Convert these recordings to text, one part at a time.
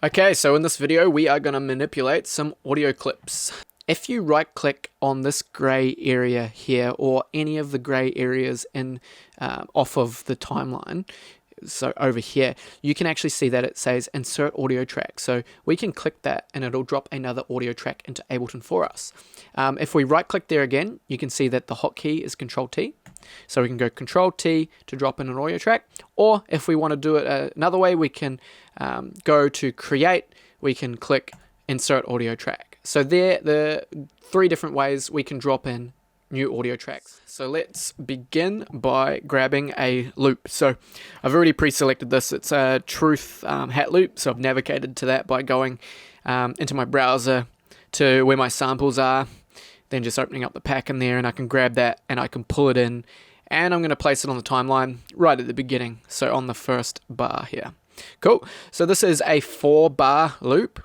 Okay, so in this video we are going to manipulate some audio clips. If you right click on this grey area here or any of the grey areas in off of the timeline, so over here, you can actually see that it says insert audio track. So we can click that and it'll drop another audio track into Ableton for us. If we right click there again, you can see that the hotkey is Control T. So we can go Control T to drop in an audio track, or if we want to do it another way, we can go to Create, we can click Insert Audio Track. So there, the three different ways we can drop in new audio tracks. So let's begin by grabbing a loop. So I've already pre-selected this. It's a Truth hat loop, so I've navigated to that by going into my browser to where my samples are, then just opening up the pack in there, and I can grab that and I can pull it in, and I'm going to place it on the timeline right at the beginning, so on the first bar here. Cool. So this is a 4-bar loop.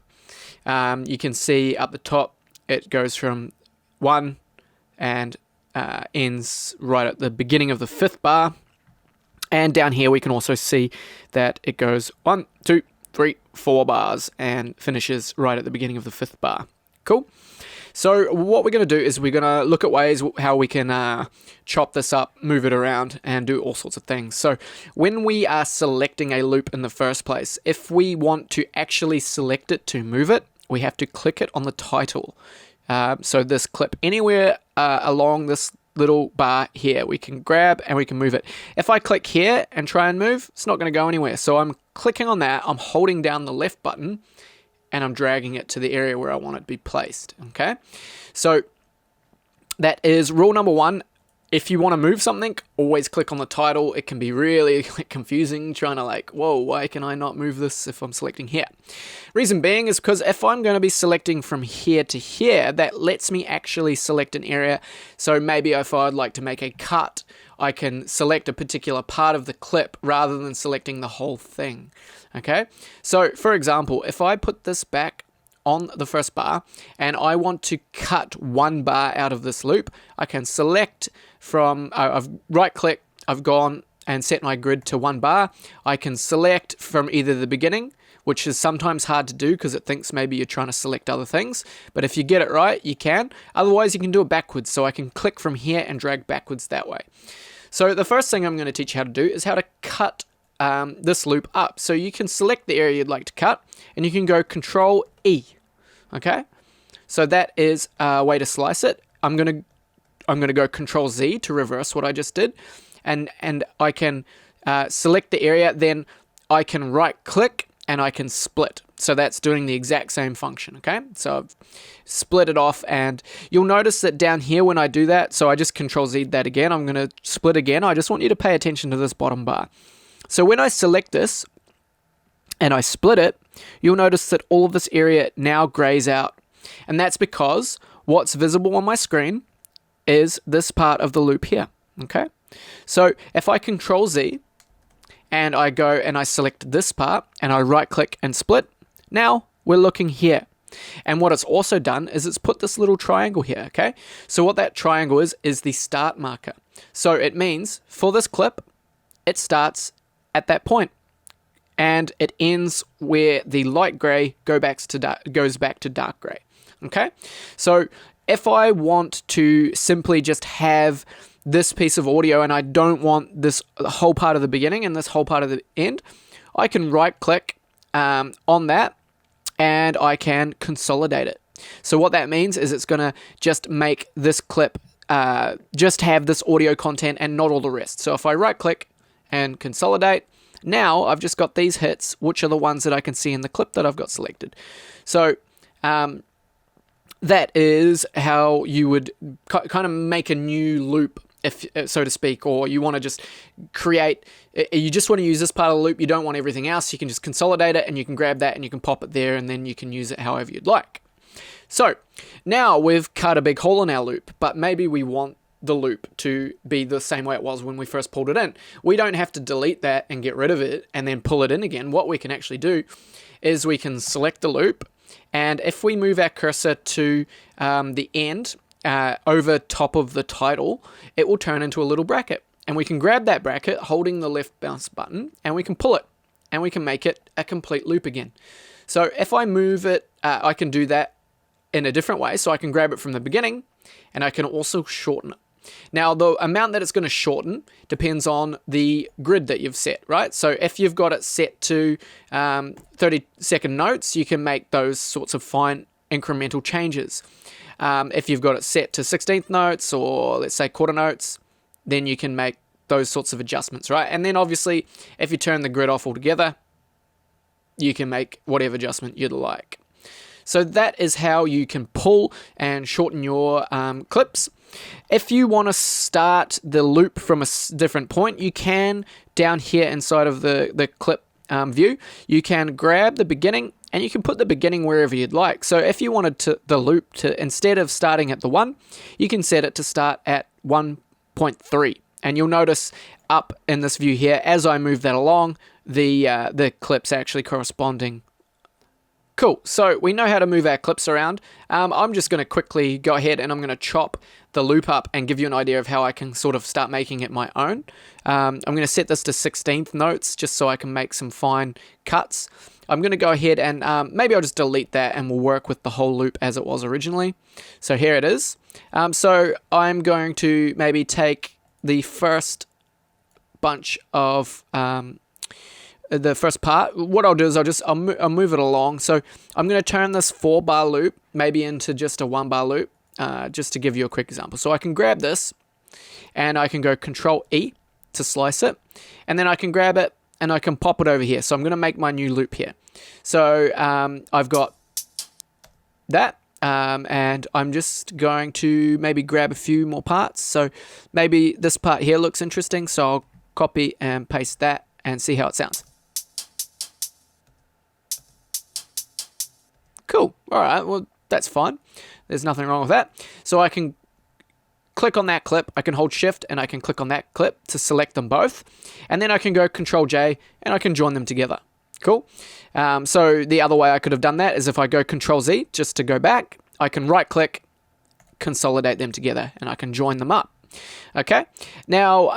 You can see up the top it goes from 1 and ends right at the beginning of the 5th bar, and down here we can also see that it goes 1, 2, 3, 4 bars and finishes right at the beginning of the 5th bar. Cool. So what we're going to do is we're going to look at ways how we can chop this up, move it around, and do all sorts of things. So when we are selecting a loop in the first place, if we want to actually select it to move it, we have to click it on the title. So this clip anywhere along this little bar here, we can grab and we can move it. If I click here and try and move, it's not going to go anywhere. So I'm clicking on that, I'm holding down the left button, and I'm dragging it to the area where I want it to be placed. Okay, so that is rule number 1. If you want to move something, always click on the title. It can be really confusing trying to whoa, why can I not move this if I'm selecting here? Reason being is because if I'm going to be selecting from here to here, that lets me actually select an area. So maybe if I'd like to make a cut, I can select a particular part of the clip rather than selecting the whole thing. Okay, so for example, if I put this back on the first bar and I want to cut 1 bar out of this loop, I can select from, I've right clicked, I've gone and set my grid to 1 bar. I can select from either the beginning, which is sometimes hard to do because it thinks maybe you're trying to select other things, but if you get it right, you can. Otherwise, you can do it backwards, so I can click from here and drag backwards that way. So the first thing I'm going to teach you how to do is how to cut this loop up. So you can select the area you'd like to cut, and you can go Control E. Okay, so that is a way to slice it. I'm gonna go Control Z to reverse what I just did, and I can select the area. Then I can right click and I can split. So that's doing the exact same function. Okay, so I've split it off, and you'll notice that down here when I do that, so I just Control Z that again. I'm gonna split again. I just want you to pay attention to this bottom bar. So when I select this and I split it, you'll notice that all of this area now grays out. And that's because what's visible on my screen is this part of the loop here. Okay, so if I Control Z and I go and I select this part and I right click and split, now we're looking here. And what it's also done is it's put this little triangle here. Okay, so what that triangle is the start marker. So it means for this clip, it starts at that point and it ends where the light gray goes back to dark gray. Okay, so if I want to simply just have this piece of audio and I don't want this whole part of the beginning and this whole part of the end, I can right click on that and I can consolidate it. So what that means is it's going to just make this clip just have this audio content and not all the rest. So if I right click and consolidate, now I've just got these hits, which are the ones that I can see in the clip that I've got selected. So that is how you would kind of make a new loop, if so to speak, or you want to just create, you just want to use this part of the loop, you don't want everything else, you can just consolidate it and you can grab that and you can pop it there and then you can use it however you'd like. So now we've cut a big hole in our loop, but maybe we want the loop to be the same way it was when we first pulled it in. We don't have to delete that and get rid of it and then pull it in again. What we can actually do is we can select the loop, and if we move our cursor to the end over top of the title, it will turn into a little bracket, and we can grab that bracket holding the left mouse button and we can pull it and we can make it a complete loop again. So if I move it, I can do that in a different way. So I can grab it from the beginning, and I can also shorten it. Now, the amount that it's going to shorten depends on the grid that you've set, right? So if you've got it set to 30-second notes, you can make those sorts of fine incremental changes. If you've got it set to 16th notes, or let's say quarter notes, then you can make those sorts of adjustments, right? And then obviously, if you turn the grid off altogether, you can make whatever adjustment you'd like. So that is how you can pull and shorten your clips. If you want to start the loop from a different point, you can, down here inside of the clip view, you can grab the beginning, and you can put the beginning wherever you'd like. So if you wanted the loop to, instead of starting at the 1, you can set it to start at 1.3. And you'll notice up in this view here, as I move that along, the clip's actually corresponding. Cool, so we know how to move our clips around. I'm just going to quickly go ahead and I'm going to chop the loop up and give you an idea of how I can sort of start making it my own. I'm going to set this to 16th notes just so I can make some fine cuts. I'm going to go ahead and maybe I'll just delete that and we'll work with the whole loop as it was originally. So here it is. So I'm going to maybe take the first bunch of the first part. What I'll do is I'll move it along. So I'm going to turn this 4-bar loop maybe into just a 1-bar loop, just to give you a quick example. So I can grab this and I can go Control E to slice it, and then I can grab it and I can pop it over here. So I'm going to make my new loop here. So I've got that, and I'm just going to maybe grab a few more parts. So maybe this part here looks interesting, so I'll copy and paste that and see how it sounds. Cool. All right. Well, that's fine. There's nothing wrong with that. So I can click on that clip. I can hold Shift and I can click on that clip to select them both. And then I can go Control J and I can join them together. Cool. So the other way I could have done that is if I go Control Z just to go back, I can right click, consolidate them together, and I can join them up. Okay, now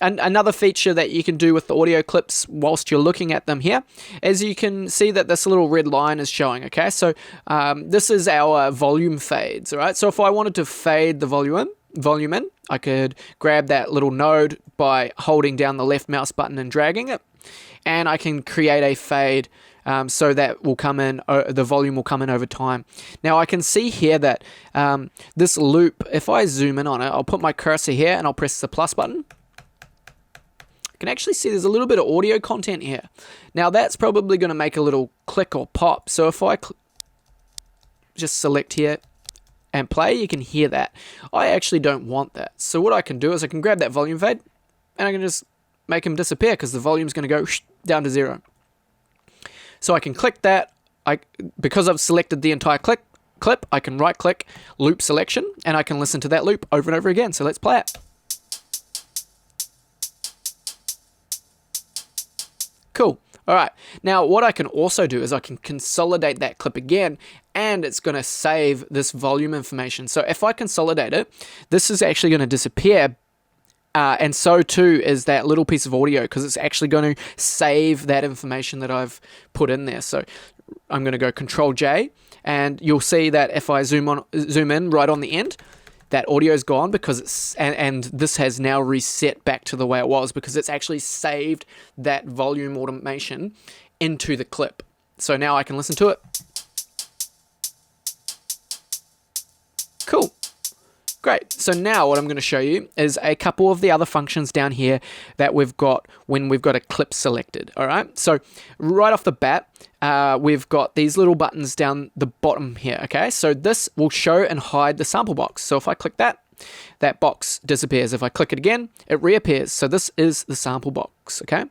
another feature that you can do with the audio clips whilst you're looking at them here is you can see that this little red line is showing. Okay, so this is our volume fades. All right, so if I wanted to fade the volume in, I could grab that little node by holding down the left mouse button and dragging it, and I can create a fade. So that will come in, the volume will come in over time. Now I can see here that this loop, if I zoom in on it, I'll put my cursor here and I'll press the plus button. I can actually see there's a little bit of audio content here. Now that's probably going to make a little click or pop. So if I just select here and play, you can hear that. I actually don't want that. So what I can do is I can grab that volume fade and I can just make them disappear because the volume's going to go down to 0. So I can click that, because I've selected the entire clip, I can right click loop selection and I can listen to that loop over and over again. So let's play it. Cool. All right. Now what I can also do is I can consolidate that clip again, and it's going to save this volume information. So if I consolidate it, this is actually going to disappear. And so too is that little piece of audio, because it's actually going to save that information that I've put in there. So I'm going to go Control J, and you'll see that if I zoom in right on the end, that audio is gone because it's and this has now reset back to the way it was because it's actually saved that volume automation into the clip. So now I can listen to it. Cool. Great. So now what I'm going to show you is a couple of the other functions down here that we've got when we've got a clip selected. All right. So right off the bat, we've got these little buttons down the bottom here. Okay. So this will show and hide the sample box. So if I click that, that box disappears. If I click it again, it reappears. So this is the sample box. Okay.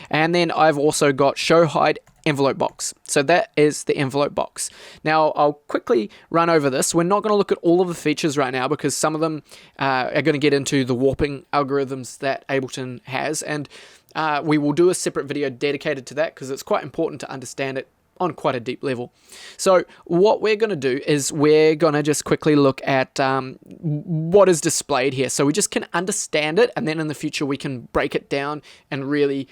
And then I've also got show hide envelope box. So that is the envelope box. Now I'll quickly run over this. We're not going to look at all of the features right now because some of them are going to get into the warping algorithms that Ableton has, and we will do a separate video dedicated to that because it's quite important to understand it on quite a deep level. So what we're going to do is we're going to just quickly look at what is displayed here, so we just can understand it, and then in the future we can break it down and really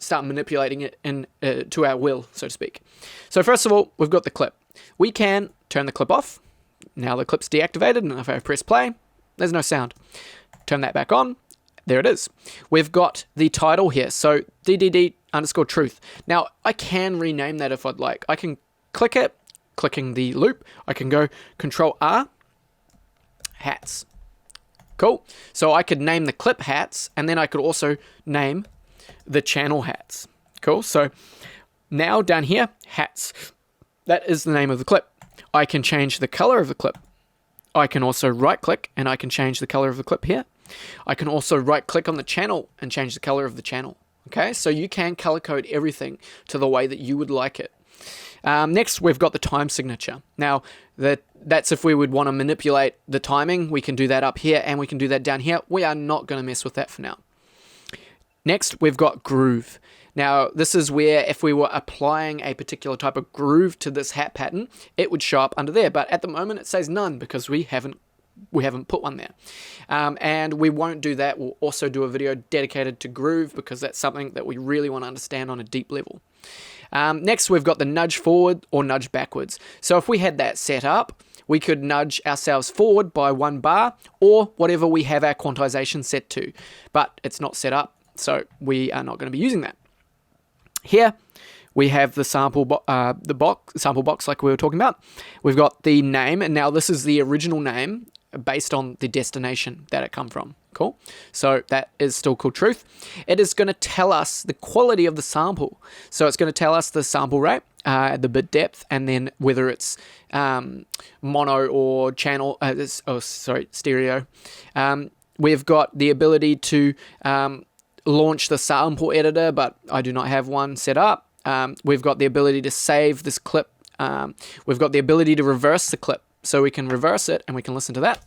start manipulating it to our will, so to speak. So first of all, we've got the clip. We can turn the clip off. Now the clip's deactivated, and if I press play, there's no sound. Turn that back on. There it is. We've got the title here, so DDD_truth. Now, I can rename that if I'd like. I can click it, clicking the loop. I can go Control-R, hats. Cool. So I could name the clip hats, and then I could also name the channel hats. Cool. So now down here, hats. That is the name of the clip. I can change the color of the clip. I can also right-click, and I can change the color of the clip here. I can also right-click on the channel and change the color of the channel. Okay, so you can color code everything to the way that you would like it. Next, we've got the time signature. Now, that's if we would want to manipulate the timing. We can do that up here, and we can do that down here. We are not going to mess with that for now. Next, we've got groove. Now, this is where if we were applying a particular type of groove to this hat pattern, it would show up under there. But at the moment, it says none because we haven't put one there. And we won't do that. We'll also do a video dedicated to groove because that's something that we really want to understand on a deep level. Next, we've got the nudge forward or nudge backwards. So if we had that set up, we could nudge ourselves forward by 1 bar or whatever we have our quantization set to. But it's not set up, so we are not going to be using that. Here, we have the sample box like we were talking about. We've got the name, and now this is the original name based on the destination that it come from. Cool. So that is still called truth. It is going to tell us the quality of the sample. So it's going to tell us the sample rate, the bit depth, and then whether it's mono or channel, stereo. We've got the ability to launch the sample editor, but I do not have one set up. We've got the ability to save this clip. We've got the ability to reverse the clip. So we can reverse it and we can listen to that.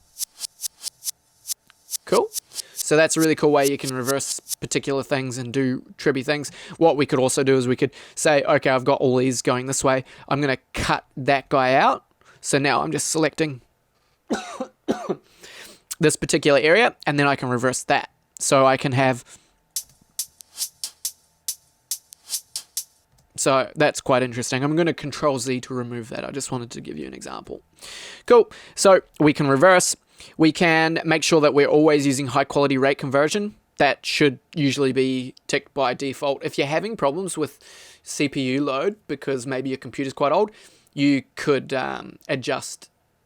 Cool. So that's a really cool way you can reverse particular things and do trippy things. What we could also do is we could say, okay, I've got all these going this way. I'm going to cut that guy out. So now I'm just selecting this particular area, and then I can reverse that. So I can have... So that's quite interesting. I'm going to Control-Z to remove that. I just wanted to give you an example. Cool. So we can reverse. We can make sure that we're always using high quality rate conversion. That should usually be ticked by default. If you're having problems with CPU load because maybe your computer's quite old, you could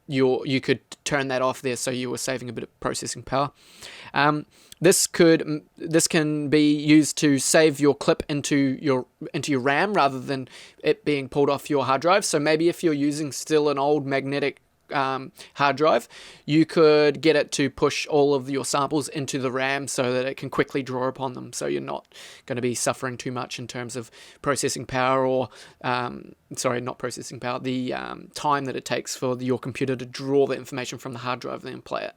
you could turn that off there so you were saving a bit of processing power. This can be used to save your clip into your RAM rather than it being pulled off your hard drive. So maybe if you're using still an old magnetic hard drive, you could get it to push all of your samples into the RAM so that it can quickly draw upon them. So you're not going to be suffering too much in terms of processing power or, not processing power, the time that it takes for your computer to draw the information from the hard drive and then play it.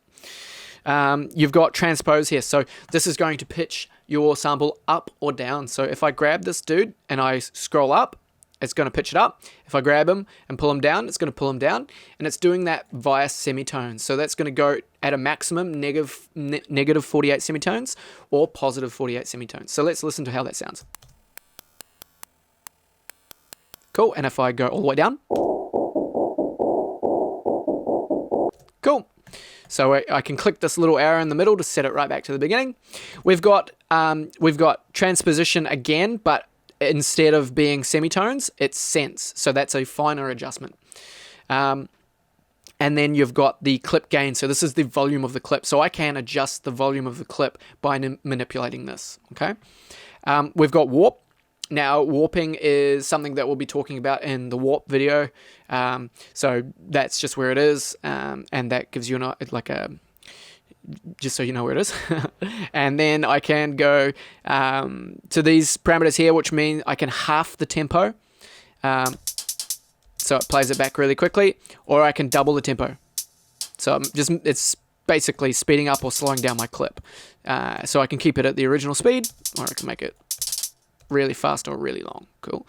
You've got transpose here. So this is going to pitch your sample up or down. So if I grab this dude and I scroll up, it's going to pitch it up. If I grab him and pull him down, it's going to pull him down. And it's doing that via semitones. So that's going to go at a maximum negative 48 semitones or positive 48 semitones. So let's listen to how that sounds. Cool. And if I go all the way down. Cool. So I can click this little arrow in the middle to set it right back to the beginning. We've got transposition again, but instead of being semitones, it's cents. So that's a finer adjustment. And then you've got the clip gain. So this is the volume of the clip. So I can adjust the volume of the clip by manipulating this. Okay. We've got warp. Now, warping is something that we'll be talking about in the warp video. So that's just where it is. And that gives you just so you know where it is. And then I can go to these parameters here, which mean I can half the tempo. So it plays it back really quickly, or I can double the tempo. So it's basically speeding up or slowing down my clip. So I can keep it at the original speed, or I can make it really fast or really long. Cool.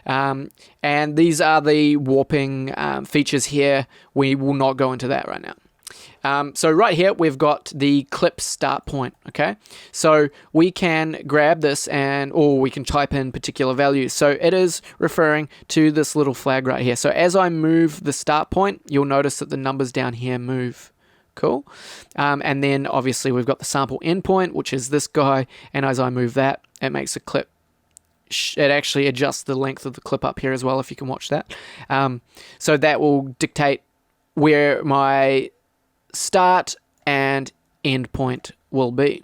And these are the warping features here. We will not go into that right now. So right here, we've got the clip start point, okay? So we can grab this or we can type in particular values. So it is referring to this little flag right here. So as I move the start point, you'll notice that the numbers down here move. Cool. And then obviously we've got the sample endpoint, which is this guy. And as I move that, it makes a clip. It actually adjusts the length of the clip up here as well, if you can watch that. So that will dictate where my start and end point will be.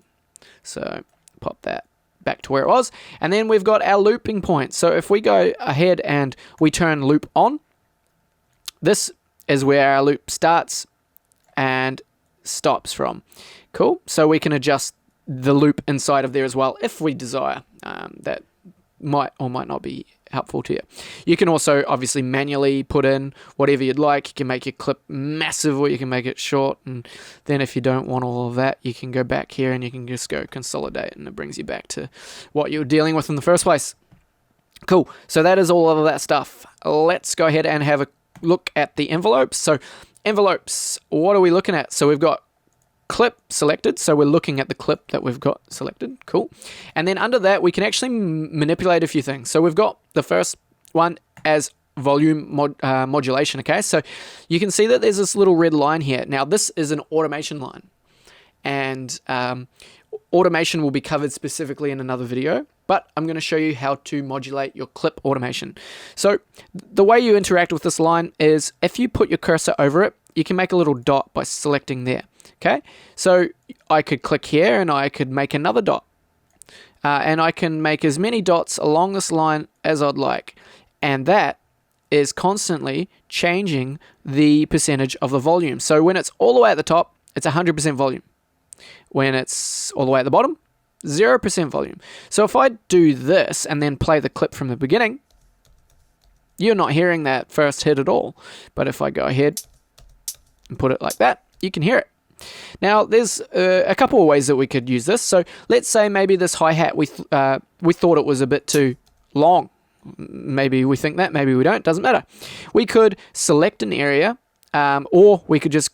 So pop that back to where it was. And then we've got our looping point. So if we go ahead and we turn loop on, this is where our loop starts and stops from. Cool. So we can adjust the loop inside of there as well if we desire. That might or might not be helpful to you. You can also obviously manually put in whatever you'd like. You can make your clip massive or you can make it short, and then if you don't want all of that, you can go back here and you can just go consolidate, and it brings you back to what you were dealing with in the first place. Cool. So that is all of that stuff. Let's go ahead and have a look at the envelopes. So envelopes, what are we looking at? So we've got clip selected, so we're looking at the clip that we've got selected. Cool. And then under that, we can actually manipulate a few things. So we've got the first one as volume modulation. Okay, so you can see that there's this little red line here. Now this is an automation line, and automation will be covered specifically in another video, but I'm going to show you how to modulate your clip automation. So the way you interact with this line is if you put your cursor over it, you can make a little dot by selecting there. Okay, so I could click here and I could make another dot. And I can make as many dots along this line as I'd like. And that is constantly changing the percentage of the volume. So when it's all the way at the top, it's 100% volume. When it's all the way at the bottom, 0% volume. So if I do this and then play the clip from the beginning, you're not hearing that first hit at all. But if I go ahead and put it like that, you can hear it. Now, there's a couple of ways that we could use this. So let's say maybe this hi-hat, we thought it was a bit too long. Maybe we think that, maybe we don't, doesn't matter. We could select an area, or we could just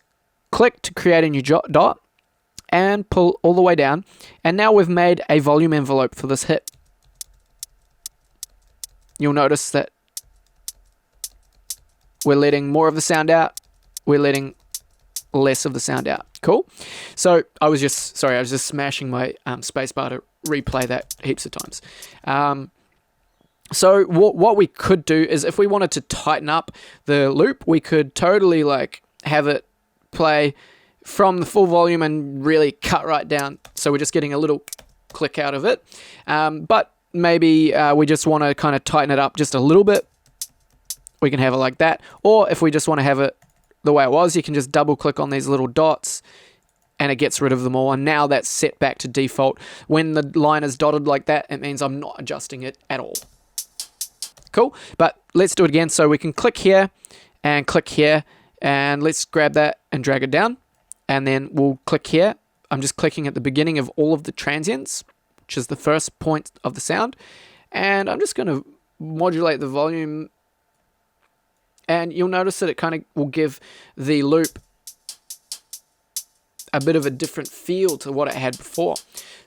click to create a new dot and pull all the way down. And now we've made a volume envelope for this hit. You'll notice that we're letting more of the sound out. We're letting less of the sound out. Cool. So I was just smashing my spacebar to replay that heaps of times. So what we could do is if we wanted to tighten up the loop, we could totally like have it play from the full volume and really cut right down. So we're just getting a little click out of it. But maybe we just want to kind of tighten it up just a little bit. We can have it like that. Or if we just want to have it the way it was, you can just double click on these little dots and it gets rid of them all. And now that's set back to default. When the line is dotted like that, it means I'm not adjusting it at all. Cool, but let's do it again. So we can click here and let's grab that and drag it down. And then we'll click here. I'm just clicking at the beginning of all of the transients, which is the first point of the sound. And I'm just going to modulate the volume. And you'll notice that it kind of will give the loop a bit of a different feel to what it had before.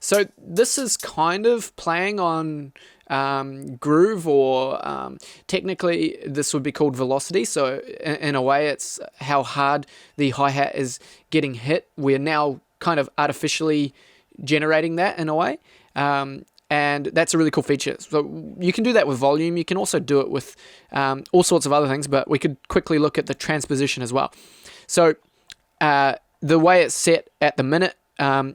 So this is kind of playing on groove, or technically this would be called velocity. So in a way, it's how hard the hi-hat is getting hit. We're now kind of artificially generating that in a way. And that's a really cool feature. So you can do that with volume. You can also do it with all sorts of other things, but we could quickly look at the transposition as well. So the way it's set at the minute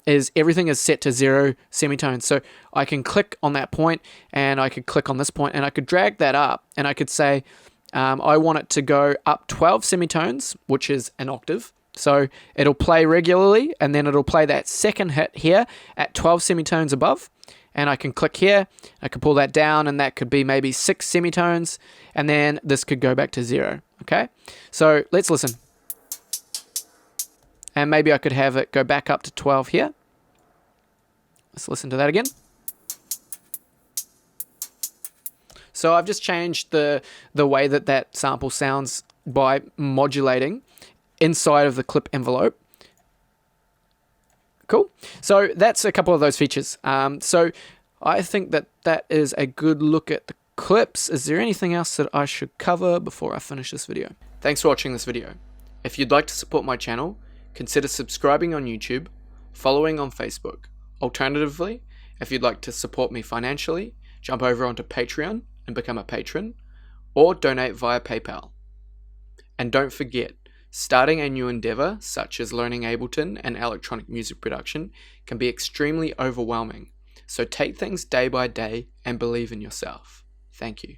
is everything is set to 0 semitones. So I can click on that point and I could click on this point and I could drag that up and I could say I want it to go up 12 semitones, which is an octave. So it'll play regularly and then it'll play that second hit here at 12 semitones above. And I can click here, I can pull that down, and that could be maybe 6 semitones, and then this could go back to 0, okay? So let's listen. And maybe I could have it go back up to 12 here. Let's listen to that again. So I've just changed the way that that sample sounds by modulating inside of the clip envelope. Cool. So that's a couple of those features. So I think that that is a good look at the clips. Is there anything else that I should cover before I finish this video? Thanks for watching this video. If you'd like to support my channel, consider subscribing on YouTube, following on Facebook. Alternatively, if you'd like to support me financially, jump over onto Patreon and become a patron, or donate via PayPal. And don't forget, starting a new endeavor, such as learning Ableton and electronic music production, can be extremely overwhelming. So take things day by day and believe in yourself. Thank you.